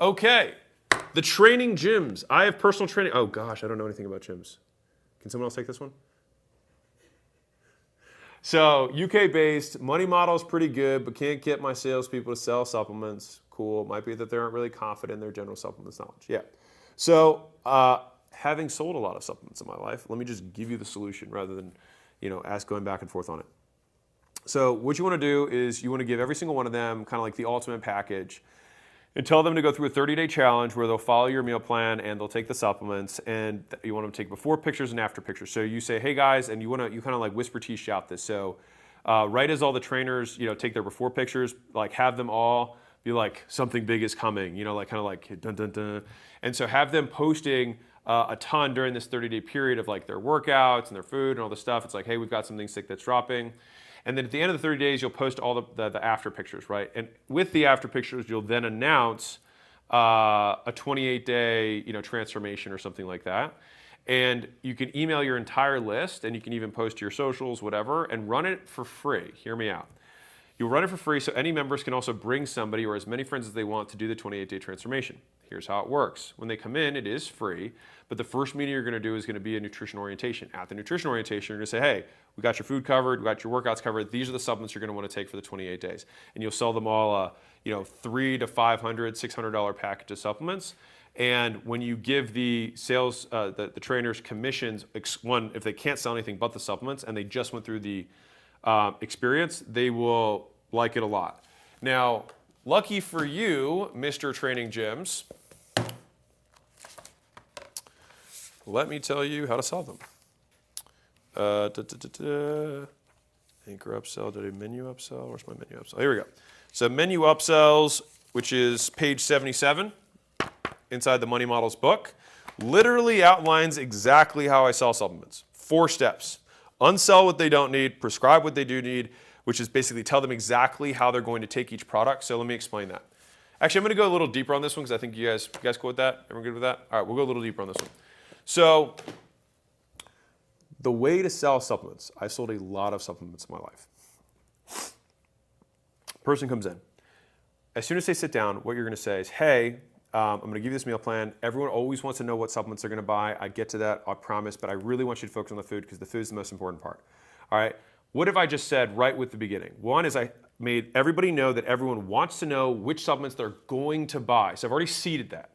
Okay, the training gyms. I have personal training. Oh gosh, I don't know anything about gyms. Can someone else take this one? So UK-based, money model is pretty good, but can't get my salespeople to sell supplements. Cool. Might be that they aren't really confident in their general supplements knowledge. Yeah. So having sold a lot of supplements in my life, let me just give you the solution rather than going back and forth on it. So what you want to do is you want to give every single one of them kind of like the ultimate package and tell them to go through a 30-day challenge where they'll follow your meal plan and they'll take the supplements, and you want them to take before pictures and after pictures. So you say, hey guys, and you kind of like whisper tea shout this. So right as all the trainers take their before pictures, like have them all be like something big is coming, like kind of like dun dun dun. And so have them posting a ton during this 30-day period of like their workouts and their food and all this stuff. It's like, hey, we've got something sick that's dropping. And then at the end of the 30 days, you'll post all the after pictures, right? And with the after pictures, you'll then announce a 28-day transformation or something like that. And you can email your entire list, and you can even post to your socials, whatever, and run it for free. Hear me out. You'll run it for free so any members can also bring somebody or as many friends as they want to do the 28-day transformation. Here's how it works. When they come in, it is free, but the first meeting you're going to do is going to be a nutrition orientation. At the nutrition orientation, you're going to say, hey, we got your food covered, we got your workouts covered. These are the supplements you're going to want to take for the 28 days. And you'll sell them all $300 to $500, $600 package of supplements. And when you give the sales, the trainers commissions, one, if they can't sell anything but the supplements and they just went through the experience, they will like it a lot. Now, lucky for you, Mr. Training Gyms, let me tell you how to solve them. Anchor upsell, did I menu upsell? Where's my menu upsell? Here we go. So menu upsells, which is page 77 inside the Money Models book, literally outlines exactly how I sell supplements. 4 steps. Unsell what they don't need, prescribe what they do need, which is basically tell them exactly how they're going to take each product. So let me explain that. Actually, I'm going to go a little deeper on this one because I think you guys cool with that? Everyone good with that? All right, we'll go a little deeper on this one. So the way to sell supplements, I've sold a lot of supplements in my life. Person comes in. As soon as they sit down, what you're going to say is, hey, I'm going to give you this meal plan. Everyone always wants to know what supplements they're going to buy. I get to that, I promise, but I really want you to focus on the food because the food is the most important part. All right? What have I just said right with the beginning? One is I made everybody know that everyone wants to know which supplements they're going to buy. So I've already seeded that.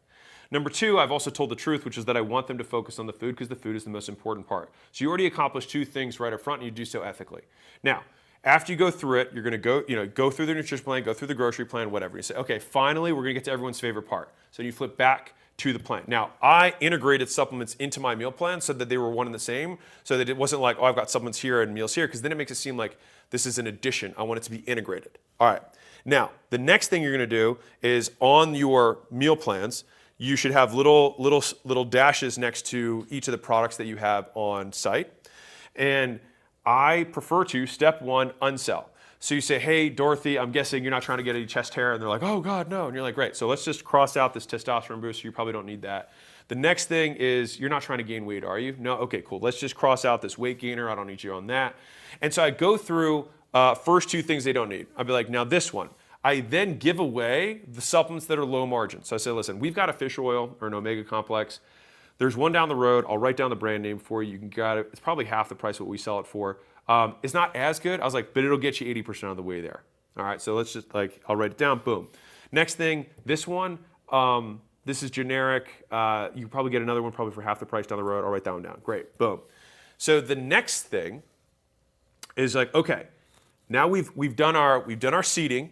Number 2, I've also told the truth, which is that I want them to focus on the food because the food is the most important part. So you already accomplished 2 things right up front, and you do so ethically. Now, after you go through it, you're going to go through the nutrition plan, go through the grocery plan, whatever. You say, okay, finally, we're going to get to everyone's favorite part. So you flip back to the plan. Now, I integrated supplements into my meal plan so that they were one and the same, so that it wasn't like, oh, I've got supplements here and meals here, because then it makes it seem like this is an addition. I want it to be integrated. All right. Now, the next thing you're going to do is on your meal plans, you should have little dashes next to each of the products that you have on site. And I prefer to, step 1, unsell. So you say, hey, Dorothy, I'm guessing you're not trying to get any chest hair. And they're like, oh, God, no. And you're like, great. So let's just cross out this testosterone booster. You probably don't need that. The next thing is you're not trying to gain weight, are you? No? Okay, cool. Let's just cross out this weight gainer. I don't need you on that. And so I go through first 2 things they don't need. I'd be like, now this one. I then give away the supplements that are low margin. So I say, listen, we've got a fish oil or an omega complex. There's one down the road. I'll write down the brand name for you. You can get it. It's probably half the price of what we sell it for. It's not as good. I was like, but it'll get you 80% of the way there. All right, so let's just I'll write it down. Boom. Next thing, this one, this is generic. You can probably get another one probably for half the price down the road. I'll write that one down. Great. Boom. So the next thing is like, okay, now we've done our seeding.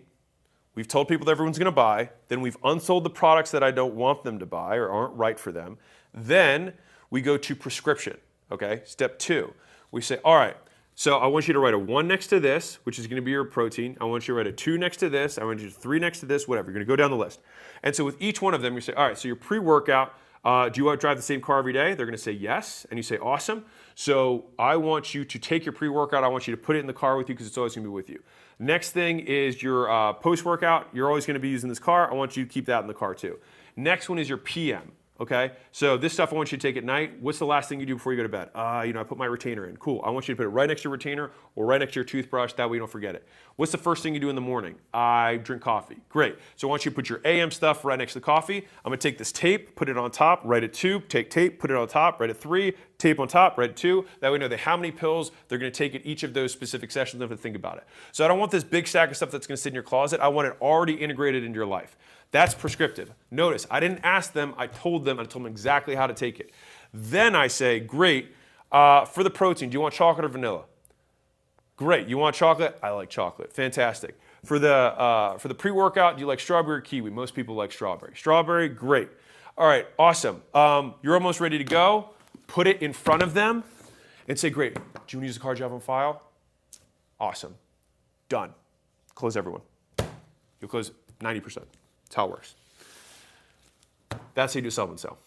We've told people that everyone's going to buy. Then we've unsold the products that I don't want them to buy or aren't right for them. Then we go to prescription. Okay, step 2. We say, all right, so I want you to write a 1 next to this, which is going to be your protein. I want you to write a 2 next to this. I want you to 3 next to this, whatever. You're going to go down the list. And so with each one of them, you say, all right, so your pre-workout, do you want to drive the same car every day? They're going to say yes. And you say, awesome. So I want you to take your pre-workout. I want you to put it in the car with you because it's always going to be with you. Next thing is your post-workout. You're always going to be using this car. I want you to keep that in the car too. Next one is your PM. Okay, so this stuff I want you to take at night. What's the last thing you do before you go to bed? I put my retainer in. Cool. I want you to put it right next to your retainer or right next to your toothbrush. That way you don't forget it. What's the first thing you do in the morning? I drink coffee. Great. So I want you to put your AM stuff right next to the coffee. I'm going to take this tape, put it on top, write at 2, take tape, put it on top, write at 3, tape on top, write at 2. That way we know how many pills they're going to take at each of those specific sessions. Don't have to think about it. So I don't want this big stack of stuff that's going to sit in your closet. I want it already integrated into your life. That's prescriptive. Notice, I didn't ask them. I told them exactly how to take it. Then I say, great, for the protein, do you want chocolate or vanilla? Great. You want chocolate? I like chocolate. Fantastic. For the pre-workout, do you like strawberry or kiwi? Most people like strawberry. Strawberry, great. All right, awesome. You're almost ready to go. Put it in front of them and say, great. Do you want to use the card you have on file? Awesome. Done. Close everyone. You'll close 90%. That's how it works. That's how you do sell and sell.